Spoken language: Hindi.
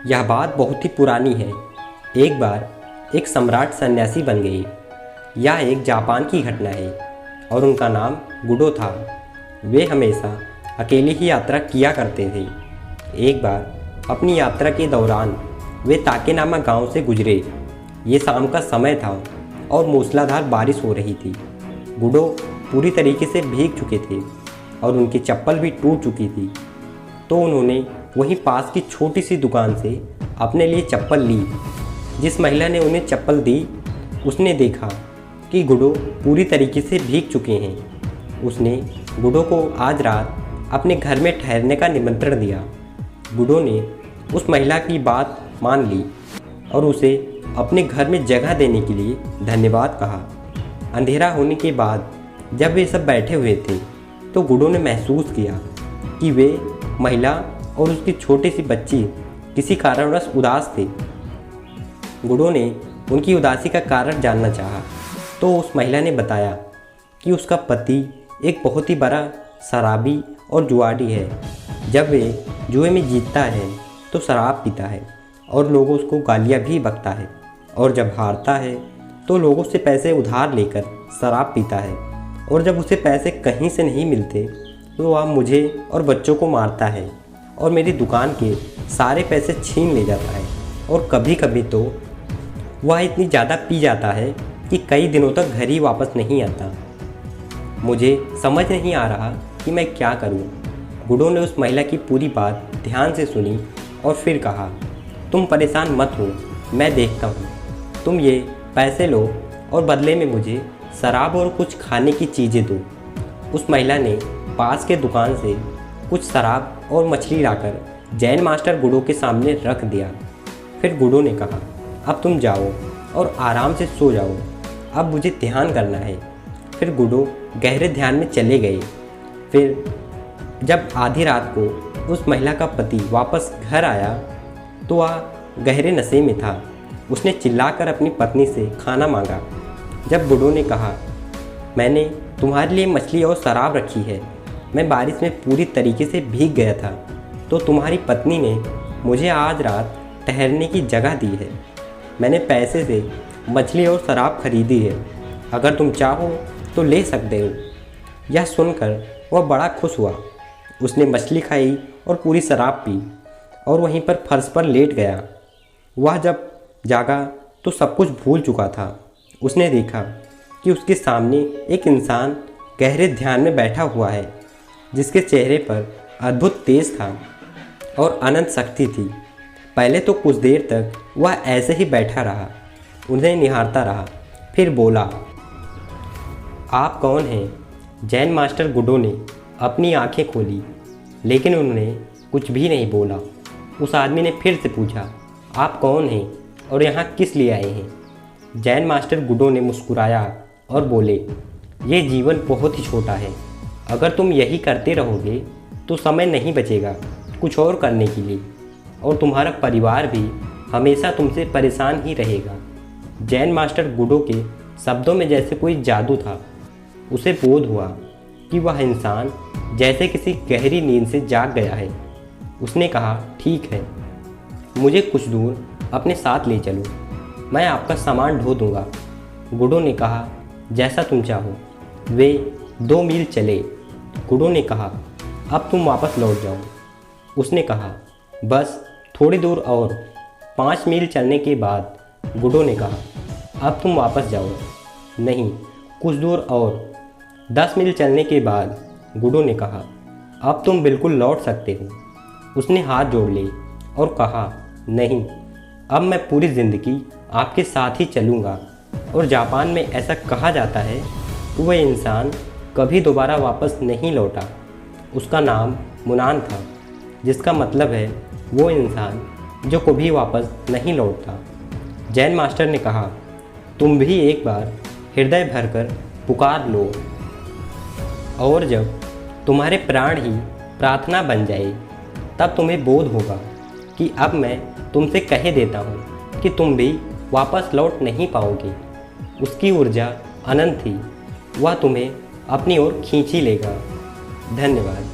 यह बात बहुत ही पुरानी है। एक बार एक सम्राट सन्यासी बन गए। यह एक जापान की घटना है और उनका नाम गुडो था। वे हमेशा अकेले ही यात्रा किया करते थे। एक बार अपनी यात्रा के दौरान वे ताकेनामा गांव से गुजरे। ये शाम का समय था और मूसलाधार बारिश हो रही थी। गुडो पूरी तरीके से भीग चुके थे और उनकी चप्पल भी टूट चुकी थी। तो उन्होंने वहीं पास की छोटी सी दुकान से अपने लिए चप्पल ली। जिस महिला ने उन्हें चप्पल दी उसने देखा कि गुडो पूरी तरीके से भीग चुके हैं। उसने गुडो को आज रात अपने घर में ठहरने का निमंत्रण दिया। गुडो ने उस महिला की बात मान ली और उसे अपने घर में जगह देने के लिए धन्यवाद कहा। अंधेरा होने के बाद जब वे सब बैठे हुए थे तो गुडो ने महसूस किया कि वे महिला और उसकी छोटी सी बच्ची किसी कारणवश उदास थे। गुडो ने उनकी उदासी का कारण जानना चाहा तो उस महिला ने बताया कि उसका पति एक बहुत ही बड़ा शराबी और जुआरी है। जब वे जुए में जीतता है तो शराब पीता है और लोगों उसको गालियाँ भी बकता है, और जब हारता है तो लोगों से पैसे उधार लेकर शराब पीता है, और जब उसे पैसे कहीं से नहीं मिलते तो वह मुझे और बच्चों को मारता है और मेरी दुकान के सारे पैसे छीन ले जाता है। और कभी कभी तो वह इतनी ज़्यादा पी जाता है कि कई दिनों तक घर ही वापस नहीं आता। मुझे समझ नहीं आ रहा कि मैं क्या करूं। गुडो ने उस महिला की पूरी बात ध्यान से सुनी और फिर कहा, तुम परेशान मत हो, मैं देखता हूँ। तुम ये पैसे लो और बदले में मुझे शराब और कुछ खाने की चीज़ें दो। उस महिला ने पास के दुकान से कुछ शराब और मछली लाकर जैन मास्टर गुडो के सामने रख दिया। फिर गुडो ने कहा, अब तुम जाओ और आराम से सो जाओ, अब मुझे ध्यान करना है। फिर गुडो गहरे ध्यान में चले गए। फिर जब आधी रात को उस महिला का पति वापस घर आया तो वह गहरे नशे में था। उसने चिल्लाकर अपनी पत्नी से खाना मांगा। जब गुडो ने कहा, मैंने तुम्हारे लिए मछली और शराब रखी है, मैं बारिश में पूरी तरीके से भीग गया था, तो तुम्हारी पत्नी ने मुझे आज रात ठहरने की जगह दी है। मैंने पैसे से मछली और शराब खरीदी है, अगर तुम चाहो तो ले सकते हो। यह सुनकर वह बड़ा खुश हुआ। उसने मछली खाई और पूरी शराब पी और वहीं पर फर्श पर लेट गया। वह जब जागा तो सब कुछ भूल चुका था। उसने देखा कि उसके सामने एक इंसान गहरे ध्यान में बैठा हुआ है, जिसके चेहरे पर अद्भुत तेज था और अनंत शक्ति थी। पहले तो कुछ देर तक वह ऐसे ही बैठा रहा, उन्हें निहारता रहा, फिर बोला, आप कौन हैं? जैन मास्टर गुडो ने अपनी आंखें खोली, लेकिन उन्होंने कुछ भी नहीं बोला। उस आदमी ने फिर से पूछा, आप कौन हैं और यहाँ किस लिए आए हैं? जैन मास्टर गुडो ने मुस्कुराया और बोले, ये जीवन बहुत ही छोटा है, अगर तुम यही करते रहोगे तो समय नहीं बचेगा कुछ और करने के लिए, और तुम्हारा परिवार भी हमेशा तुमसे परेशान ही रहेगा। जैन मास्टर गुडो के शब्दों में जैसे कोई जादू था। उसे बोध हुआ कि वह इंसान जैसे किसी गहरी नींद से जाग गया है। उसने कहा, ठीक है, मुझे कुछ दूर अपने साथ ले चलो, मैं आपका सामान ढो दूंगा। गुडो ने कहा, जैसा तुम चाहो। वे 2 मील चले। गुडो ने कहा, अब तुम वापस लौट जाओ। उसने कहा, बस थोड़ी दूर और। 5 मील चलने के बाद गुडो ने कहा, अब तुम वापस जाओ। नहीं, कुछ दूर और। 10 मील चलने के बाद गुडो ने कहा, अब तुम बिल्कुल लौट सकते हो। उसने हाथ जोड़ लिए और कहा, नहीं, अब मैं पूरी ज़िंदगी आपके साथ ही चलूँगा। और जापान में ऐसा कहा जाता है कि वह इंसान कभी दोबारा वापस नहीं लौटा। उसका नाम मुनान था, जिसका मतलब है वो इंसान जो कभी वापस नहीं लौटता। जैन मास्टर ने कहा, तुम भी एक बार हृदय भरकर पुकार लो, और जब तुम्हारे प्राण ही प्रार्थना बन जाए तब तुम्हें बोध होगा कि अब मैं तुमसे कह देता हूँ कि तुम भी वापस लौट नहीं पाओगे। उसकी ऊर्जा अनंत थी, वह तुम्हें अपनी ओर खींच ही लेगा। धन्यवाद।